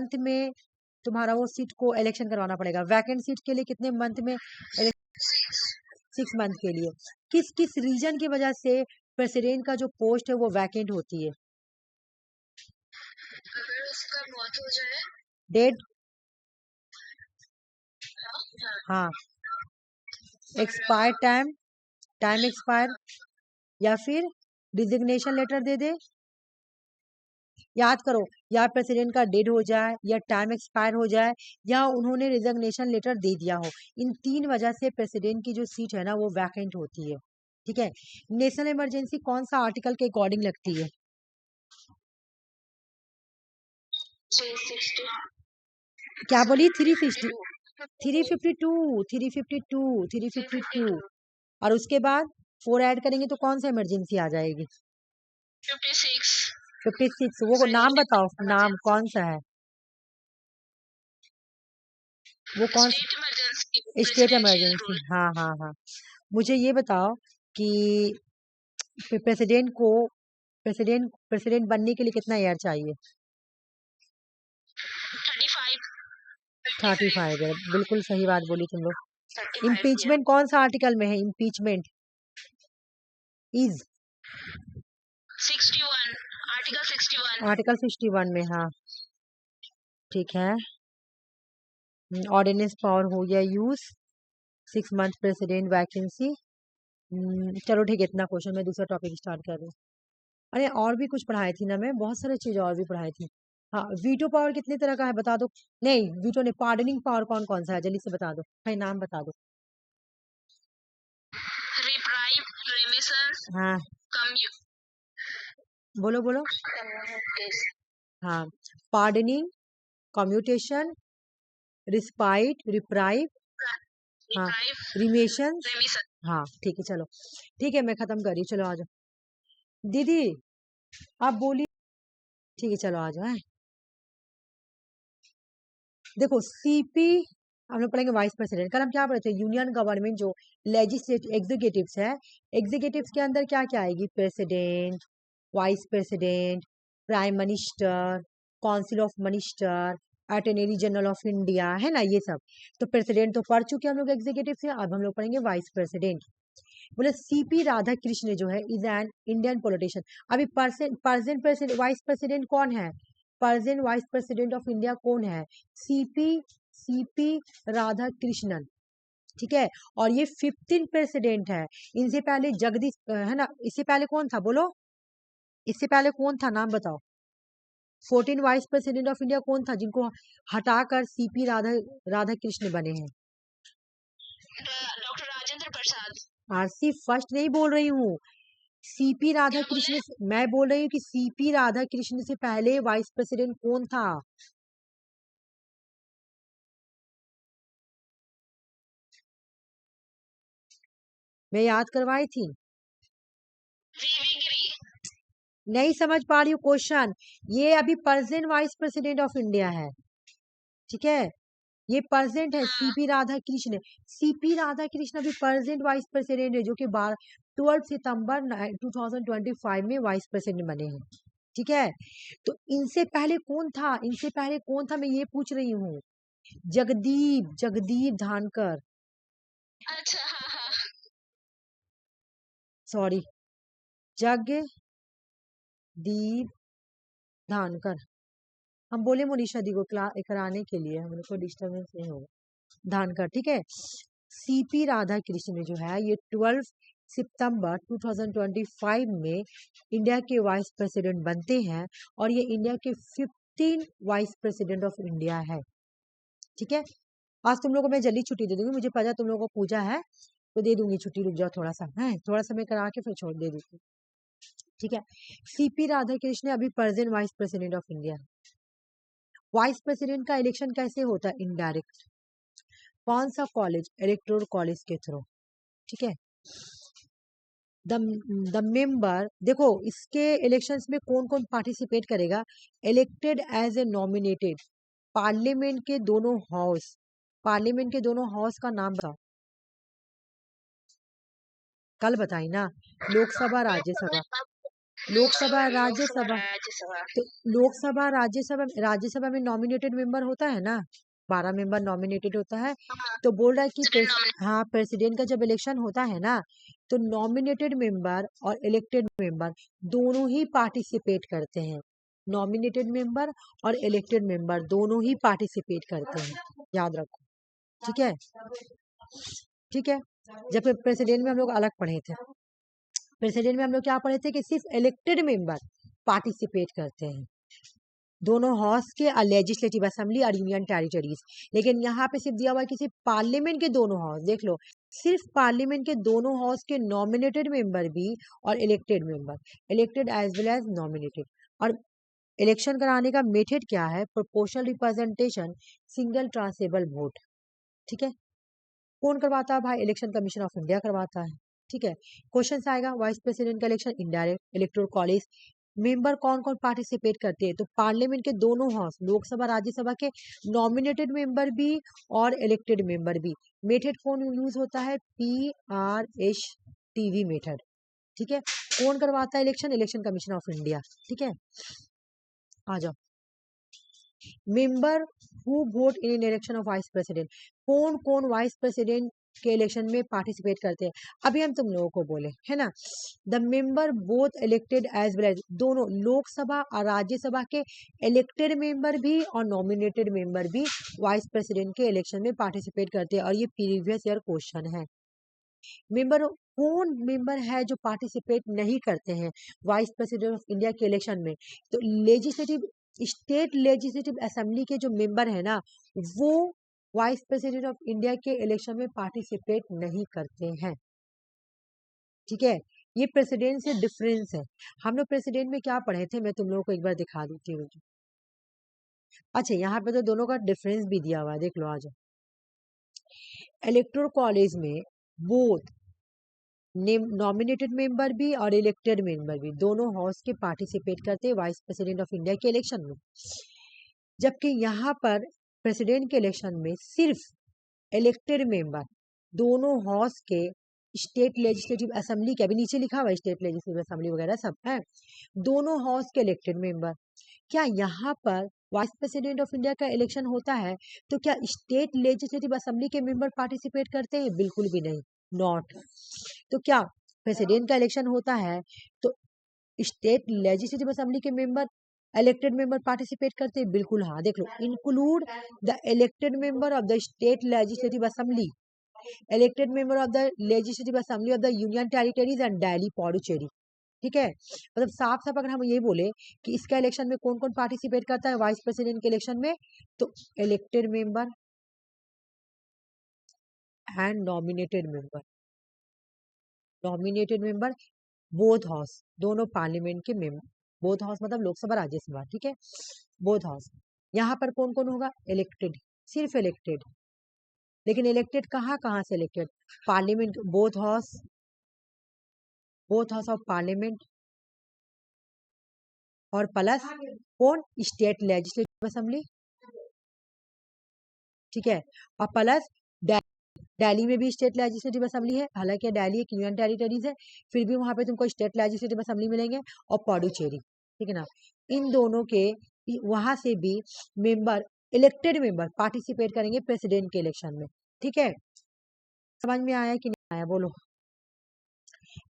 Month में तुम्हारा वो सीट को इलेक्शन करवाना पड़ेगा? वैकेंट सीट के लिए कितने मंथ में? 6 मंथ के लिए। किस किस रीजन की वजह से प्रेसिडेंट का जो पोस्ट है वो वैकेंट होती है? अगर उसका मौत हो जाए, डेड, हाँ, हाँ, एक्सपायर टाइम एक्सपायर, या फिर रिजिग्नेशन लेटर दे दे। याद करो, या प्रेसिडेंट का डेड हो जाए, या टाइम एक्सपायर हो जाए, या उन्होंने रिजिग्नेशन लेटर दे दिया हो। इन 3 वजह से प्रेसिडेंट की जो सीट है ना वो वैकेंट होती है। ठीक है। नेशनल इमरजेंसी कौन सा आर्टिकल के अकॉर्डिंग लगती है? 360, क्या बोली? 360, 352, 352, 352। और उसके बाद 4 ऐड करेंगे तो कौन सा इमरजेंसी आ जाएगी? 56, 56। वो नाम बताओ, नाम कौन सा है वो? कौन state emergency, state presidential emergency? Rule. हाँ हाँ हाँ। मुझे ये बताओ कि प्रेसिडेंट को प्रेसिडेंट बनने के लिए कितना ईयर चाहिए? 35, 35 है। बिल्कुल सही बात बोली तुम लोग। 35 ईयर। इम्पीचमेंट कौन सा आर्टिकल में है? Impeachment is 61, article 61। आर्टिकल 61 में। हाँ, ठीक है। ऑर्डिनेंस पावर हो गया यूज। 6 month president vacancy. चलो ठीक है, इतना क्वेश्चन। मैं दूसरा टॉपिक स्टार्ट कर रही हूँ। अरे और भी कुछ पढ़ाई थी ना, मैं बहुत सारी चीजें और भी पढ़ाई थी। हाँ, वीटो पावर कितने तरह का है बता दो। नहीं, वीटो ने पार्डनिंग पावर कौन कौन सा है जल्दी से बता दो भाई, नाम बता दो। रिप्राइव, रेमिशन, हाँ, बोलो बोलो। हाँ, पार्डनिंग, कम्यूटेशन, रिस्पाइट, रिप्राइव, हाँ, रिमेशन। रेमिशन। हाँ ठीक है, चलो ठीक है, मैं खत्म कर रही हूँ। चलो आ जाओ दीदी, आप बोली। ठीक है, चलो आ जाओ। देखो सीपी हम लोग पढ़ेंगे वाइस प्रेसिडेंट। कल हम क्या पढ़े थे? यूनियन गवर्नमेंट जो लेजिस्लेटिव एग्जीक्यूटिव्स है, एग्जीक्यूटिव्स के अंदर क्या क्या आएगी? President, vice president, prime minister, council of minister, attorney general of India, है ना ये सब। तो प्रेसिडेंट तो पढ़ चुके हम लोग एग्जीक्यूटिव से, अब हम लोग पढ़ेंगे वाइस प्रेसिडेंट। बोले सीपी राधा कृष्ण जो है इज एन इंडियन पॉलिटिशियन। अभी प्रेजेंट वाइस प्रेसिडेंट कौन है? Present vice president of India कौन है? CP CP Radha Krishnan. ठीक है। और ये 15 प्रेसिडेंट है। इनसे पहले जगदीश है ना, इससे पहले कौन था बोलो? इससे पहले कौन था, नाम बताओ। 14 वाइस प्रेसिडेंट ऑफ इंडिया कौन था जिनको हटाकर सीपी राधा कृष्ण बने हैं? Doctor Rajendra Prasad. RC first नहीं बोल रही हूँ, सीपी राधा कृष्ण मैं बोल रही हूँ कि सीपी राधा कृष्ण से पहले वाइस प्रेसिडेंट कौन था? मैं याद करवाई थी। नहीं समझ पा रही हूँ क्वेश्चन। ये अभी present vice president of India है। ठीक है, ये प्रेजेंट है सीपी राधा कृष्ण। सीपी राधा कृष्ण अभी प्रेजेंट वाइस प्रेसिडेंट है, जो कि 12 सितंबर 2025 में वाइस प्रेसिडेंट बने हैं। ठीक है, तो इनसे पहले कौन था? इनसे पहले कौन था मैं ये पूछ रही हूँ। जगदीप धानकर। अच्छा, हाँ हाँ। सॉरी, जगदीप धानकर। हम बोले मोनिशा दी को कराने के लिए, हम लोग को डिस्टर्बेंस नहीं होगा। धानकर, ठीक है। सीपी राधा कृष्ण जो है ये 12 सितंबर 2025 में इंडिया के वाइस प्रेसिडेंट बनते हैं, और ये इंडिया के 15 वाइस प्रेसिडेंट ऑफ इंडिया है। ठीक है, आज तुम लोगों को मैं जल्दी छुट्टी दे दूंगी, मुझे पता तुम लोगों को पूजा है तो दे दूंगी छुट्टी। रुक जाओ थोड़ा सा, है थोड़ा सा मैं करा के फिर छोड़ दे दूंगी। ठीक है, सीपी राधाकृष्ण अभी present vice president of India है। वाइस प्रेसिडेंट का इलेक्शन कैसे होता है? इनडायरेक्ट। कौन सा कॉलेज? इलेक्टोरल कॉलेज के थ्रू। ठीक है, द मेंबर, देखो इसके इलेक्शंस में कौन कौन पार्टिसिपेट करेगा? Elected as a nominated. Parliament के दोनों हाउस, पार्लियामेंट के दोनों हाउस का नाम बताओ। कल बताई ना, लोकसभा राज्यसभा। लोकसभा लोकसभा राज्यसभा, राज्यसभा तो लोकसभा राज्यसभा में नॉमिनेटेड मेंबर होता है ना, 12 मेंबर नॉमिनेटेड होता है। तो बोल रहा है कि प्रेसिडेंट नॉमिनेट हाँ, प्रेसिडेंट का जब इलेक्शन होता है ना, तो नॉमिनेटेड मेंबर और इलेक्टेड मेंबर दोनों ही पार्टिसिपेट करते हैं। नॉमिनेटेड मेंबर और इलेक्टेड मेंबर दोनों ही पार्टिसिपेट करते हैं, याद रखो। ठीक है, ठीक है। जब प्रेसिडेंट में हम लोग अलग पढ़े थे, प्रेसिडेंट में हम लोग क्या पढ़े थे कि सिर्फ इलेक्टेड मेंबर पार्टिसिपेट करते हैं, दोनों हाउस के और लेजिस्लेटिव असेंबली और यूनियन टेरिटरीज। लेकिन यहाँ पे सिर्फ दिया हुआ है कि सिर्फ पार्लियामेंट के दोनों हाउस, देख लो, सिर्फ पार्लियामेंट के दोनों हाउस के नॉमिनेटेड मेंबर भी और elected member, elected as well as nominated. और इलेक्शन कराने का मेथड क्या है? Proportional representation, single transferable vote. ठीक है, कौन करवाता है भाई? इलेक्शन कमीशन ऑफ इंडिया करवाता है। ठीक है, क्वेश्चन आएगा वाइस प्रेसिडेंट का election indirect, electoral college member कौन कौन पार्टिसिपेट करते हैं? तो पार्लियामेंट के दोनों हाउस, लोकसभा राज्यसभा के नॉमिनेटेड मेंबर भी और इलेक्टेड मेंबर भी। मेथड कौन यूज होता है? PRSTV method. ठीक है, कौन करवाता है election? Election commission of India. ठीक है, आ जाओ। Member who vote in election of vice president, कौन कौन वाइस प्रेसिडेंट के इलेक्शन में पार्टिसिपेट करते हैं? अभी हम तुम लोगों को बोले है ना, the member both elected as well as, दोनों लोकसभा और राज्यसभा के इलेक्टेड मेंबर भी और नॉमिनेटेड मेंबर भी वाइस प्रेसिडेंट के इलेक्शन में पार्टिसिपेट करते हैं। और ये प्रीवियस ईयर क्वेश्चन है। मेंबर, कौन मेंबर है जो पार्टिसिपेट नहीं करते हैं वाइस प्रेसिडेंट ऑफ इंडिया के इलेक्शन में? तो लेजिस्लेटिव, स्टेट लेजिस्लेटिव असेंबली के जो मेंबर है ना, वो वाइस प्रेसिडेंट ऑफ इंडिया के इलेक्शन में पार्टिसिपेट नहीं करते हैं। ठीक है, ये प्रेसिडेंट से डिफरेंस है। हम लोग प्रेसिडेंट में क्या पढ़े थे, मैं तुम लोगों को एक बार दिखा देती हूँ। अच्छा, यहाँ पे तो दोनों का डिफरेंस भी दिया हुआ है, देख लो। आज इलेक्टोरल कॉलेज में बोथ नॉमिनेटेड मेंबर भी और इलेक्टेड मेंबर भी दोनों हाउस के पार्टिसिपेट करते हैं वाइस प्रेसिडेंट ऑफ इंडिया के इलेक्शन में। जबकि यहाँ पर प्रेसिडेंट के इलेक्शन में सिर्फ इलेक्टेड मेंबर, दोनों हाउस के स्टेट लेजिस्लेटिव असेंबली के, अभी नीचे लिखा हुआ है स्टेट लेजिस्लेटिव असेंबली वगैरह सब है, दोनों हाउस के इलेक्टेड मेंबर। क्या यहाँ पर वाइस प्रेसिडेंट ऑफ इंडिया का इलेक्शन होता है तो क्या स्टेट लेजिस्लेटिव असेंबली के मेंबर पार्टिसिपेट करते हैं? बिल्कुल भी नहीं, नॉट। तो क्या प्रेसिडेंट का इलेक्शन होता है तो स्टेट लेजिस्लेटिव असेंबली के मेंबर, इलेक्टेड मेंबर पार्टिसिपेट करते हैं? बिल्कुल हाँ, देख लो, include the elected member of the state legislative assembly, elected member of the legislative assembly of the union territories and Delhi Puducherry. ठीक है, मतलब साफ साफ अगर हम ये बोले कि इसका इलेक्शन में कौन कौन पार्टिसिपेट करता है वाइस प्रेसिडेंट के इलेक्शन में, तो elected member and nominated member, nominated member both house, दोनों पार्लियामेंट के मेंबर, बोथ हाउस मतलब लोकसभा राज्यसभा। ठीक है, बोथ हाउस। यहाँ पर कौन कौन होगा? इलेक्टेड, सिर्फ इलेक्टेड। लेकिन इलेक्टेड कहाँ कहाँ से elected? Parliament, both house of parliament और प्लस कौन? State legislative assembly. ठीक है, और प्लस दिल्ली में भी स्टेट लेजिस्लेटिव असेंबली है, हालांकि दिल्ली एक यूनियन टेरिटरीज है, फिर भी वहां पे तुमको स्टेट लेजिस्लेटिव असेंबली मिलेंगे, और पौडुचेरी। ठीक है ना, इन दोनों के वहां से भी मेंबर, इलेक्टेड मेंबर पार्टिसिपेट करेंगे प्रेसिडेंट के इलेक्शन में। ठीक है, समझ में आया कि नहीं आया? बोलो।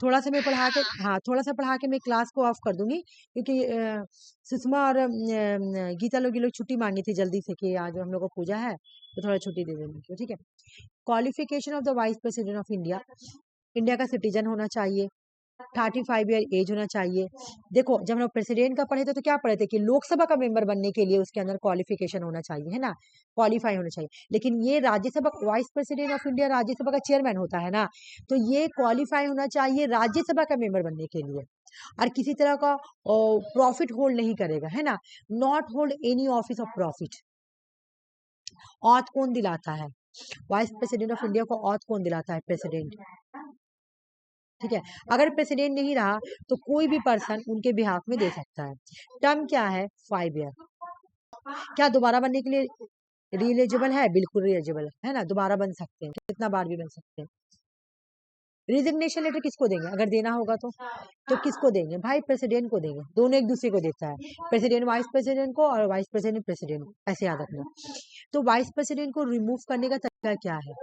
थोड़ा सा मैं पढ़ा के, हाँ, थोड़ा सा पढ़ा के मैं क्लास को ऑफ कर दूंगी, क्योंकि सुषमा और गीता लोग, ये लोग छुट्टी मांगी थी जल्दी से कि आज हम लोग को पूजा है, तो थोड़ा छुट्टी दे देंगे। ठीक है, qualification of the vice president of India, India का सिटीजन होना चाहिए, 35 ईयर एज होना चाहिए। देखो, जब हम लोग प्रेसिडेंट का पढ़े थे तो क्या पढ़े थे कि लोकसभा का मेंबर बनने के लिए उसके अंदर क्वालिफिकेशन होना चाहिए, है ना, क्वालिफाई होना चाहिए। लेकिन ये Rajya Sabha, vice president of India Rajya Sabha का चेयरमैन होता है ना, तो ये क्वालिफाई होना चाहिए राज्यसभा का मेंबर बनने के लिए, और किसी तरह का प्रॉफिट होल्ड नहीं करेगा, है ना, not hold any office of profit. Auth कौन दिलाता है? वाइस प्रेसिडेंट ऑफ इंडिया को ऑथ कौन दिलाता है? प्रेसिडेंट। ठीक है, अगर प्रेसिडेंट नहीं रहा तो कोई भी पर्सन उनके बिहाफ में दे सकता है। टर्म क्या है? 5 ईयर। क्या दोबारा बनने के लिए रिएलिजिबल है? बिल्कुल रिएलिजिबल है ना, दोबारा बन सकते हैं, कितना बार भी बन सकते हैं। रिजिग्नेशन लेटर किसको देंगे अगर देना होगा तो किसको देंगे भाई? प्रेसिडेंट को देंगे। दोनों एक दूसरे को देता है, प्रेसिडेंट वाइस प्रेसिडेंट को और वाइस प्रेसिडेंट प्रेसिडेंट को, ऐसे याद रखना। तो वाइस प्रेसिडेंट को रिमूव करने का तरीका क्या है?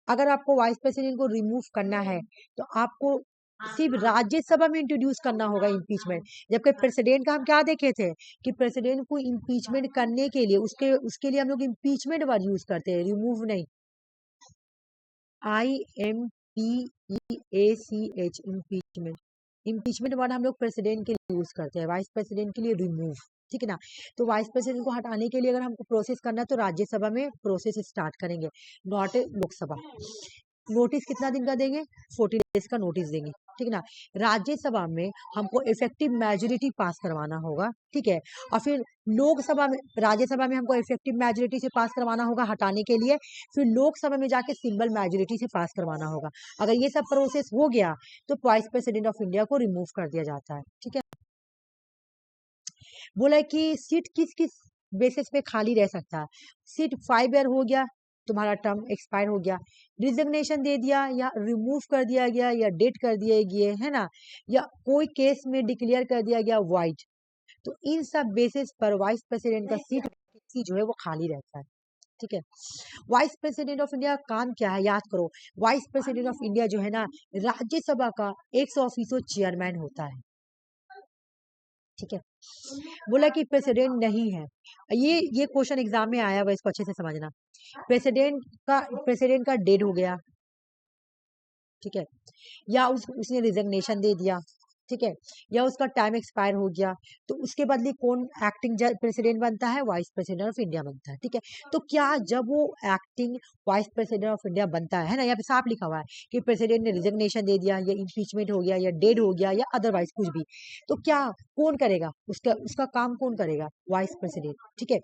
अगर आपको वाइस प्रेसिडेंट को रिमूव करना है तो आपको सिर्फ राज्यसभा में इंट्रोड्यूस करना होगा इम्पीचमेंट। जबकि प्रेसिडेंट का हम क्या देखे थे कि प्रेसिडेंट को इम्पीचमेंट करने के लिए उसके लिए हम लोग इम्पीचमेंट वर्ड यूज करते हैं, रिमूव नहीं। IMPEACH impeachment. इम्पीचमेंट वर्ड हम लोग प्रेसिडेंट के लिए यूज करते हैं, वाइस प्रेसिडेंट के लिए रिमूव। ठीक है ना? तो वाइस प्रेसिडेंट को हटाने के लिए अगर हमको प्रोसेस करना है तो राज्यसभा में प्रोसेस स्टार्ट करेंगे, नॉट लोकसभा। नोटिस कितना दिन का देंगे? 40 डेज का नोटिस देंगे। ठीक है ना? राज्यसभा में हमको इफेक्टिव मेजोरिटी पास करवाना होगा। ठीक है? और फिर लोकसभा में, राज्यसभा में हमको इफेक्टिव मेजोरिटी से पास करवाना होगा हटाने के लिए, फिर लोकसभा में जाके सिंपल मेजोरिटी से पास करवाना होगा। अगर ये सब प्रोसेस हो गया तो वाइस प्रेसिडेंट ऑफ इंडिया को रिमूव कर दिया जाता है। ठीक है? बोला है कि सीट किस किस बेसिस पे खाली रह सकता है? सीट 5 ईयर हो गया, तुम्हारा टर्म एक्सपायर हो गया, रिजिग्नेशन दे दिया या रिमूव कर दिया गया या डेट कर दिए गए, है ना, या कोई केस में डिक्लेयर कर दिया गया वाइड, तो इन सब बेसिस पर वाइस प्रेसिडेंट का सीट जो है वो खाली रहता है। ठीक है? वाइस प्रेसिडेंट ऑफ इंडिया का काम क्या है याद करो। वाइस प्रेसिडेंट ऑफ इंडिया जो है ना, राज्यसभा का 100% चेयरमैन होता है। ठीक है? बोला कि प्रेसिडेंट नहीं है, ये क्वेश्चन एग्जाम में आया हुआ, इसको अच्छे से समझना। प्रेसिडेंट का डेड हो गया, ठीक है, या उसने रिजिग्नेशन दे दिया, ठीक है, या उसका टाइम एक्सपायर हो गया, तो उसके बदले कौन एक्टिंग प्रेसिडेंट बनता है? वाइस प्रेसिडेंट ऑफ इंडिया बनता है। ठीक है? तो क्या जब वो acting vice president of India बनता है ना, यहाँ पे साफ लिखा हुआ है कि प्रेसिडेंट ने रिजिग्नेशन दे दिया या इम्पीचमेंट हो गया या डेड हो गया या अदरवाइज कुछ भी, तो क्या कौन करेगा? उसका उसका काम कौन करेगा? Vice president. ठीक है?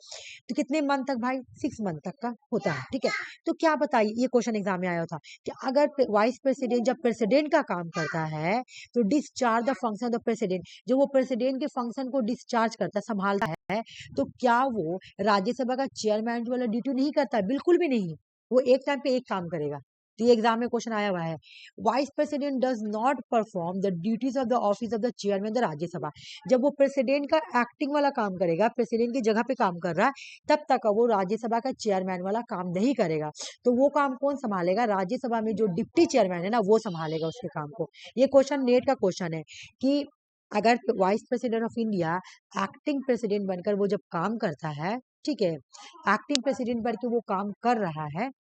तो कितने मंथ तक भाई? 6 मंथ तक का होता है। ठीक है? तो क्या बताइए, ये क्वेश्चन एग्जाम में आया था कि अगर वाइस प्रेसिडेंट जब प्रेसिडेंट का काम करता है तो discharge the function of the president, जो वो प्रेसिडेंट के फंक्शन को डिस्चार्ज करता है, संभालता है, तो क्या वो राज्यसभा का चेयरमैन वाला ड्यूटी नहीं करता? बिल्कुल भी नहीं। वो एक टाइम पे एक काम करेगा। तो ये एग्जाम में क्वेश्चन आया हुआ है, vice president does not perform the duties of the office of the chairman the Rajya Sabha. जब वो प्रेसिडेंट का एक्टिंग वाला काम करेगा, प्रेसिडेंट की जगह पे काम कर रहा है, तब तक वो राज्यसभा का चेयरमैन वाला काम नहीं करेगा। तो वो काम कौन संभालेगा? राज्यसभा में जो डिप्टी चेयरमैन है ना, वो संभालेगा उसके काम को। ये क्वेश्चन नेट का क्वेश्चन है कि अगर vice president of India acting president बनकर वो जब काम करता है, ठीक है, एक्टिंग प्रेसिडेंट बनकर वो काम कर रहा है,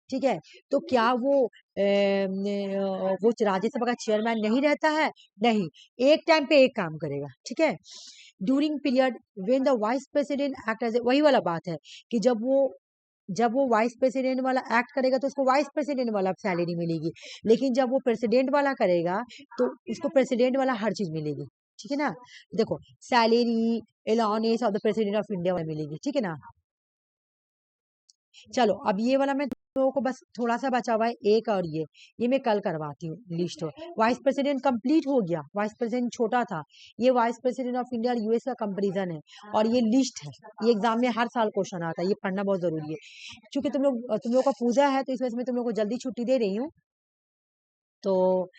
ठीक है, तो क्या वो राज्यसभा का चेयरमैन नहीं रहता है? नहीं, एक टाइम पे एक काम करेगा। ठीक है? During period when the vice president act as, वही वाला बात है कि जब वो वाइस प्रेसिडेंट वाला एक्ट करेगा तो उसको वाइस प्रेसिडेंट वाला सैलरी मिलेगी, लेकिन जब वो प्रेसिडेंट वाला करेगा तो उसको प्रेसिडेंट वाला हर चीज मिलेगी। ठीक है ना? देखो, salary allowance of the president of India मिलेगी। ठीक है ना? चलो, अब ये वाला मैं तुम लोगों को बस थोड़ा सा बचा हुआ है, एक और ये मैं कल करवाती हूँ लिस्ट। वाइस प्रेसिडेंट कंप्लीट हो गया, वाइस प्रेसिडेंट छोटा था, ये वाइस प्रेसिडेंट ऑफ इंडिया और यूएस का कंपैरिजन है, और ये लिस्ट है। ये एग्जाम में हर साल क्वेश्चन आता है, ये पढ़ना बहुत जरूरी है। क्योंकि तुम लोग का पूजा है तो इस वजह से मैं तुम लोग को जल्दी छुट्टी दे रही हूँ। तो